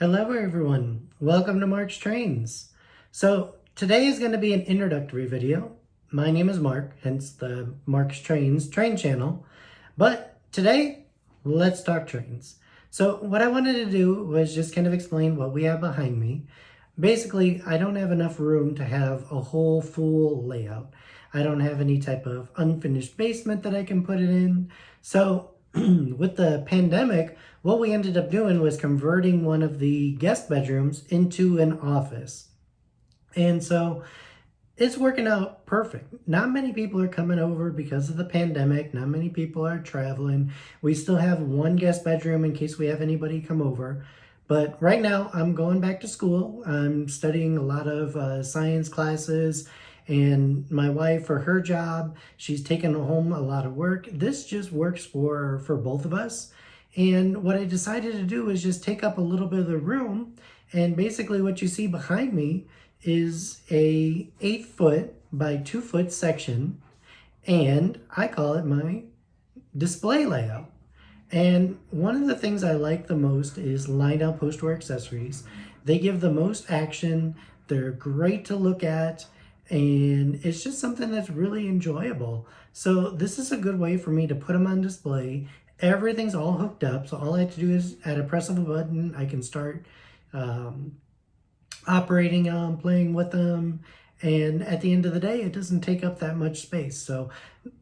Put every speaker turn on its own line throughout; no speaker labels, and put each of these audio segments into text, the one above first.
Hello everyone, welcome to Mark's Trains. So today is going to be an introductory video. My name is Mark, hence the Mark's Trains train channel. But today, let's talk trains. So what I wanted to do was just kind of explain what we have behind me. Basically, I don't have enough room to have a whole full layout. I don't have any type of unfinished basement that I can put it in. So with the pandemic, what we ended up doing was converting one of the guest bedrooms into an office. And so it's working out perfect. Not many people are coming over because of the pandemic. Not many people are traveling. We still have one guest bedroom in case we have anybody come over. But right now I'm going back to school. I'm studying a lot of science classes, and my wife, for her job, she's taken home a lot of work. This just works for both of us. And what I decided to do is just take up a little bit of the room. And basically what you see behind me is a 8-foot by 2-foot section. And I call it my display layout. And one of the things I like the most is line-out Postwar accessories. They give the most action. They're great to look at. And it's just something that's really enjoyable. So this is a good way for me to put them on display. Everything's all hooked up, so all I have to do is at a press of a button, I can start operating them, playing with them, and at the end of the day, it doesn't take up that much space. So,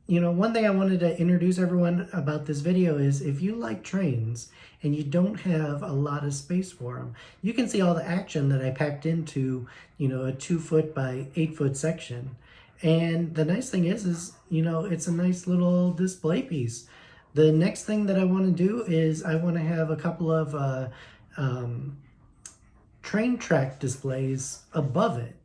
one thing I wanted to introduce everyone about this video is if you like trains and you don't have a lot of space for them, you can see all the action that I packed into, a 2-foot by 8-foot section. And the nice thing is, it's a nice little display piece. The next thing that I want to do is I want to have a couple of train track displays above it.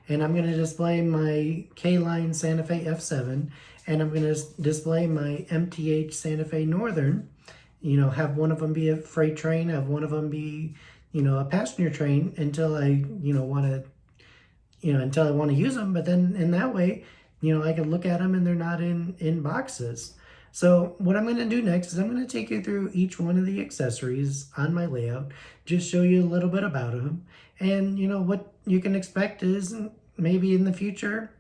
And I'm going to display my K-Line Santa Fe F7, and I'm going to display my MTH Santa Fe Northern. Have one of them be a freight train, have one of them be, a passenger train until I, want to use them. But then in that way, I can look at them and they're not in boxes. So what I'm going to do next is I'm going to take you through each one of the accessories on my layout, just show you a little bit about them. And what you can expect is maybe in the future,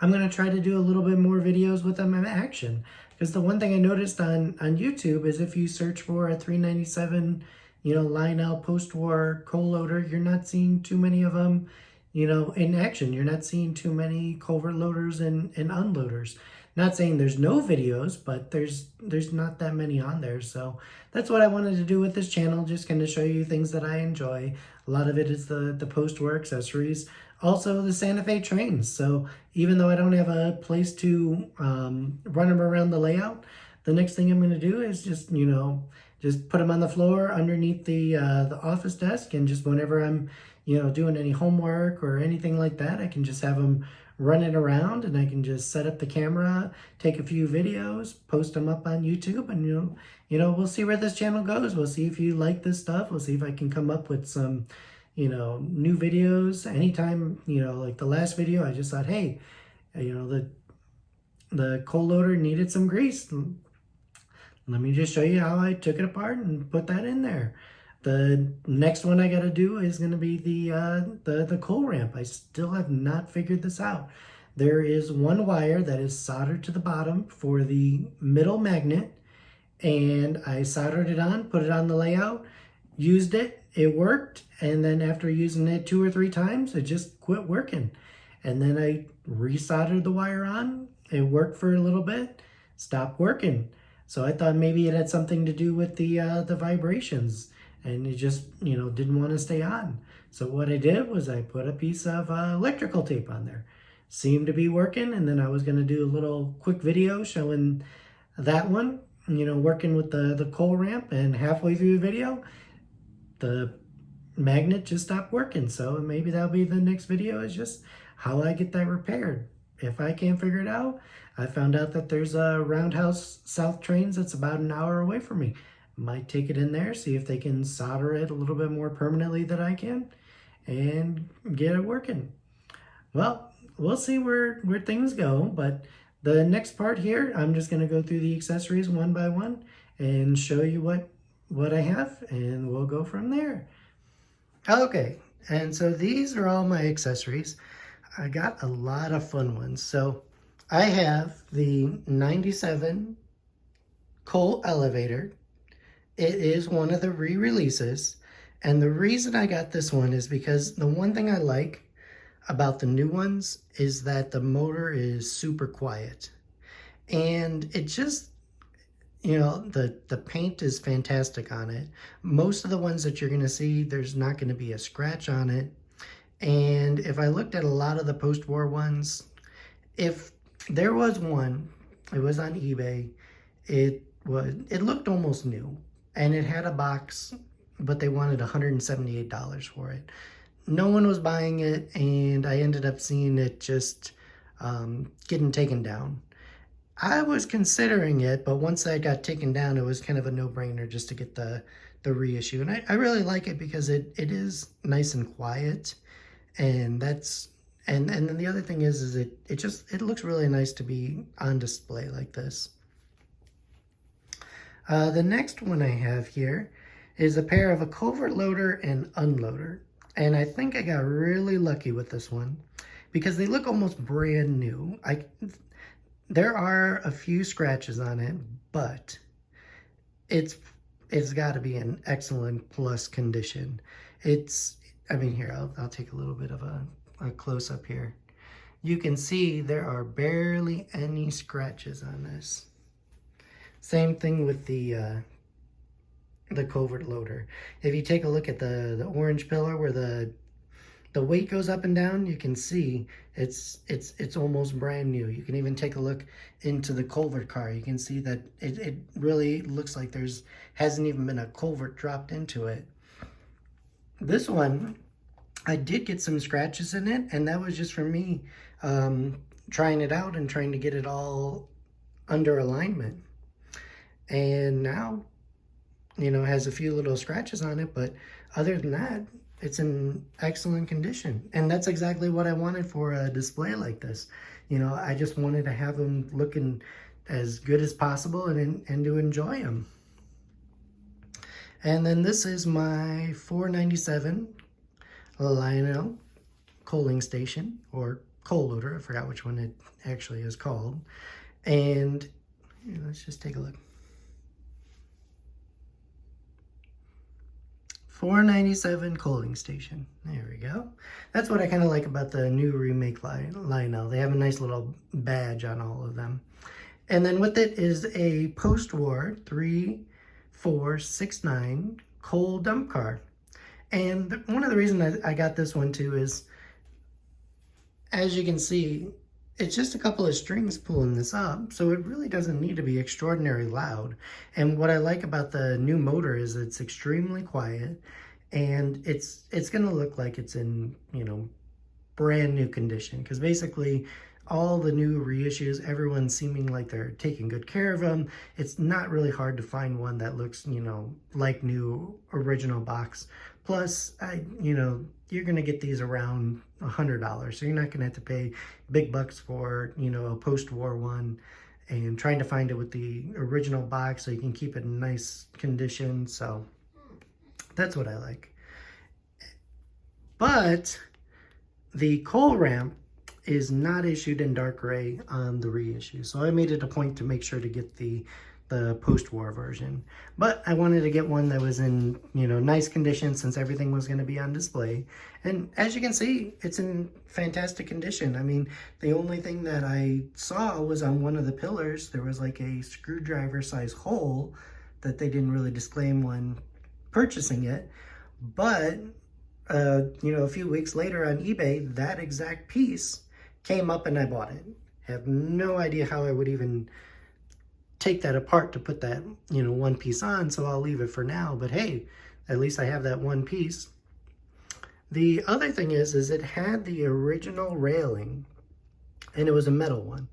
I'm going to try to do a little bit more videos with them in action. Because the one thing I noticed on YouTube is if you search for a 397, line-out post-war coal loader, you're not seeing too many of them, in action. You're not seeing too many culvert loaders and unloaders. Not saying there's no videos, but there's not that many on there. So that's what I wanted to do with this channel, just kind of show you things that I enjoy. A lot of it is the post-war accessories. Also the Santa Fe trains. So even though I don't have a place to run them around the layout, the next thing I'm going to do is just put them on the floor underneath the office desk, and just whenever I'm doing any homework or anything like that, I can just have them running around, and I can just set up the camera, take a few videos, post them up on YouTube, and we'll see where this channel goes. We'll see if you like this stuff. We'll see if I can come up with some new videos anytime. Like the last video, I just thought, hey, the coal loader needed some grease. Let me just show you how I took it apart and put that in there. The next one I got to do is going to be the coal ramp. I still have not figured this out. There is one wire that is soldered to the bottom for the middle magnet, and I soldered it on, put it on the layout, used it, it worked, and then after using it 2 or 3 times, it just quit working. And then I resoldered the wire on, it worked for a little bit, stopped working. So I thought maybe it had something to do with the vibrations, and it just, didn't want to stay on. So what I did was I put a piece of electrical tape on there. Seemed to be working, and then I was going to do a little quick video showing that one, working with the coal ramp, and halfway through the video, the magnet just stopped working. So maybe that'll be the next video, is just how I get that repaired. If I can't figure it out, I found out that there's a Roundhouse South Trains that's about an hour away from me. Might take it in there, see if they can solder it a little bit more permanently than I can, and get it working. Well, we'll see where things go, but the next part here, I'm just going to go through the accessories one by one and show you what I have, and we'll go from there. Okay, and so these are all my accessories. I got a lot of fun ones. So I have the 97 Cole elevator. It is one of the re-releases. And the reason I got this one is because the one thing I like about the new ones is that the motor is super quiet. And it just, you know, the paint is fantastic on it. Most of the ones that you're going to see, there's not going to be a scratch on it. And if I looked at a lot of the post-war ones, if there was one, it was on eBay, it looked almost new. And it had a box, but they wanted $178 for it. No one was buying it, and I ended up seeing it just getting taken down. I was considering it, but once that got taken down, it was kind of a no-brainer just to get the reissue. And I really like it because it is nice and quiet. And that's and then the other thing is it looks really nice to be on display like this. The next one I have here is a pair of a culvert loader and unloader. And I think I got really lucky with this one because they look almost brand new. There are a few scratches on it, but it's got to be in excellent plus condition. I mean, here, I'll take a little bit of a close-up here. You can see there are barely any scratches on this. Same thing with the culvert loader. If you take a look at the orange pillar where the weight goes up and down, you can see it's almost brand new. You can even take a look into the culvert car. You can see that it really looks like hasn't even been a culvert dropped into it. This one, I did get some scratches in it, and that was just for me trying it out and trying to get it all under alignment. And now, you know, it has a few little scratches on it, but other than that, it's in excellent condition. And that's exactly what I wanted for a display like this. You know, I just wanted to have them looking as good as possible and to enjoy them. And then this is my 497 Lionel coaling station, or coal loader. I forgot which one it actually is called. And let's just take a look. 497 coaling station. There we go. That's what I kind of like about the new remake Lionel. They have a nice little badge on all of them. And then with it is a post-war 3469 coal dump car. And one of the reasons I got this one too is, as you can see, it's just a couple of strings pulling this up, so it really doesn't need to be extraordinarily loud. And what I like about the new motor is it's extremely quiet, and it's going to look like it's in, you know, brand new condition. Because basically all the new reissues, everyone's seeming like they're taking good care of them. It's not really hard to find one that looks, you know, like new original box. Plus, you know, you're going to get these around $100. So you're not going to have to pay big bucks for, you know, a post-war one, and trying to find it with the original box so you can keep it in nice condition. So that's what I like. But the coal ramp is not issued in dark gray on the reissue. So I made it a point to make sure to get the post-war version. But I wanted to get one that was in, you know, nice condition since everything was going to be on display. And as you can see, it's in fantastic condition. I mean, the only thing that I saw was on one of the pillars, there was like a screwdriver size hole that they didn't really disclaim when purchasing it. But, you know, a few weeks later on eBay, that exact piece came up and I bought it. Have no idea how I would even take that apart to put that, you know, one piece on, so I'll leave it for now. But hey, at least I have that one piece. The other thing is it had the original railing, and it was a metal one.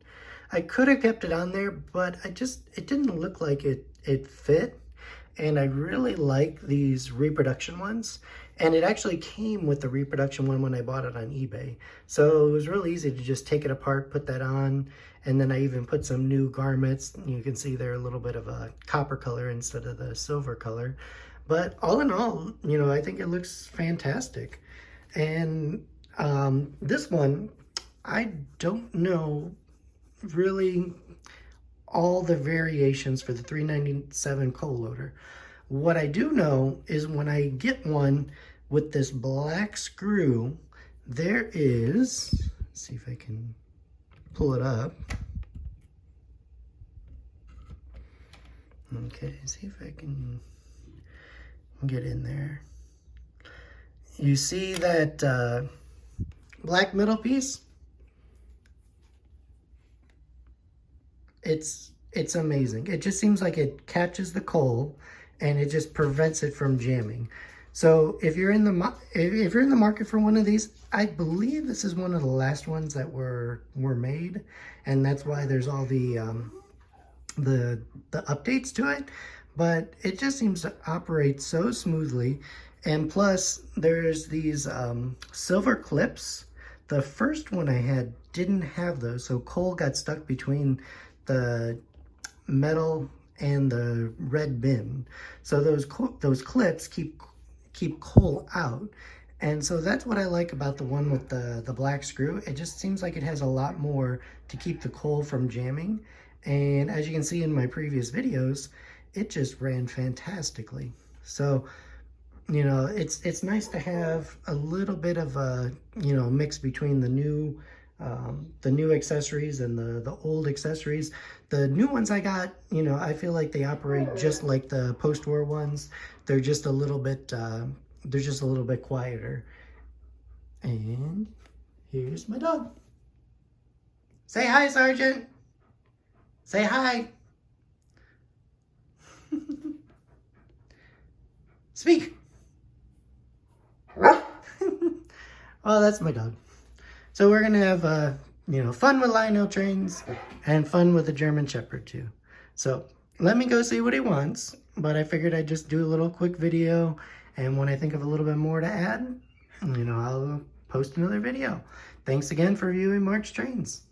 I could have kept it on there, but it didn't look like it fit. And I really like these reproduction ones. And it actually came with the reproduction one when I bought it on eBay. So it was really easy to just take it apart, put that on, and then I even put some new garments. You can see they're a little bit of a copper color instead of the silver color. But all in all, you know, I think it looks fantastic. And this one, I don't know really all the variations for the 397 coal loader. What I do know is when I get one with this black screw, there is, let's see if I can pull it up. Okay, see if I can get in there. You see that black middle piece? It's amazing. It just seems like it catches the coal and it just prevents it from jamming. So if you're in the market for one of these, I believe this is one of the last ones that were made, and that's why there's all the updates to it. But it just seems to operate so smoothly, and plus there's these silver clips. The first one I had didn't have those, so coal got stuck between the metal and the red bin. So those clips keep coal out. And so that's what I like about the one with the black screw. It just seems like it has a lot more to keep the coal from jamming. And as you can see in my previous videos, it just ran fantastically. So, you know, it's nice to have a little bit of a, you know, mix between the new accessories and the old accessories. The new ones I got, you know, I feel like they operate just like the post-war ones. They're just a little bit quieter. And here's my dog. Say hi, Sergeant. Say hi. Speak. Well, that's my dog. So we're gonna have you know, fun with Lionel trains and fun with the German Shepherd too. So let me go see what he wants, but I figured I'd just do a little quick video, and when I think of a little bit more to add, you know, I'll post another video. Thanks again for viewing Mark's Trains.